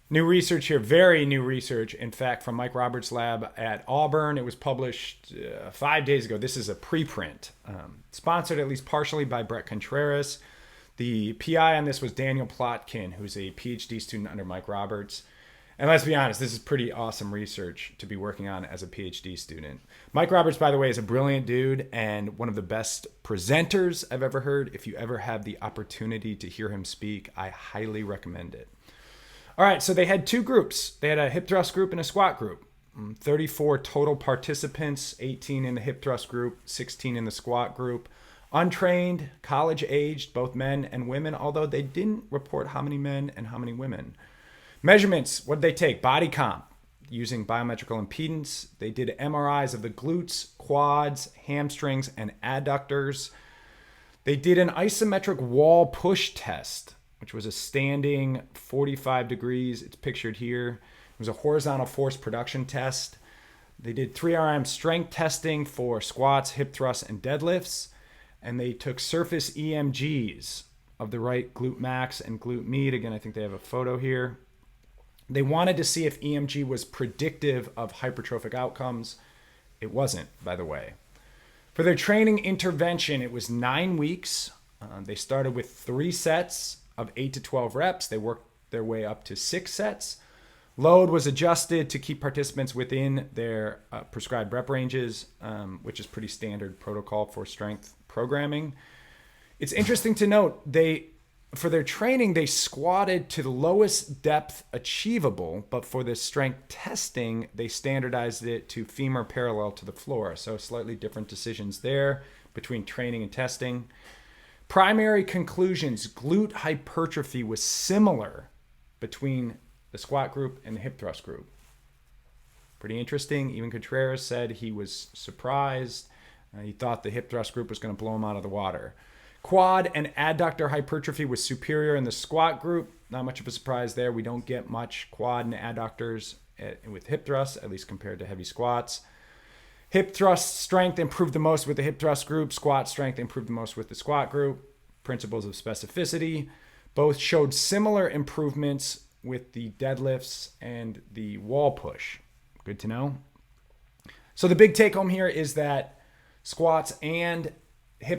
New research here, very new research. In fact, from Mike Roberts' lab at Auburn, it was published 5 days ago. This is a preprint, sponsored at least partially by Brett Contreras. The PI on this was Daniel Plotkin, who's a PhD student under Mike Roberts. And let's be honest, this is pretty awesome research to be working on as a PhD student. Mike Roberts, by the way, is a brilliant dude and one of the best presenters I've ever heard. If you ever have the opportunity to hear him speak, I highly recommend it. All right, so they had two groups. They had a hip thrust group and a squat group. 34 total participants, 18 in the hip thrust group, 16 in the squat group. Untrained, college aged, both men and women, although they didn't report how many men and how many women. Measurements, what did they take? Body comp using biometrical impedance. They did MRIs of the glutes, quads, hamstrings, and adductors. They did an isometric wall push test, which was a standing 45 degrees. It's pictured here. It was a horizontal force production test. They did 3RM strength testing for squats, hip thrusts, and deadlifts. And they took surface EMGs of the right glute max and glute med. Again, I think they have a photo here. They wanted to see if EMG was predictive of hypertrophic outcomes. It wasn't, by the way. For their training intervention, it was 9 weeks. They started with 3 sets of 8 to 12 reps. They worked their way up to 6 sets. Load was adjusted to keep participants within their prescribed rep ranges, which is pretty standard protocol for strength programming. It's interesting to note, for their training, they squatted to the lowest depth achievable, but for the strength testing, they standardized it to femur parallel to the floor. So slightly different decisions there between training and testing. Primary conclusions, glute hypertrophy was similar between the squat group and the hip thrust group. Pretty interesting. Even Contreras said he was surprised. He thought the hip thrust group was going to blow him out of the water. Quad and adductor hypertrophy was superior in the squat group. Not much of a surprise there. We don't get much quad and adductors with hip thrusts, at least compared to heavy squats. Hip thrust strength improved the most with the hip thrust group. Squat strength improved the most with the squat group. Principles of specificity. Both showed similar improvements with the deadlifts and the wall push. Good to know. So the big take home here is that squats and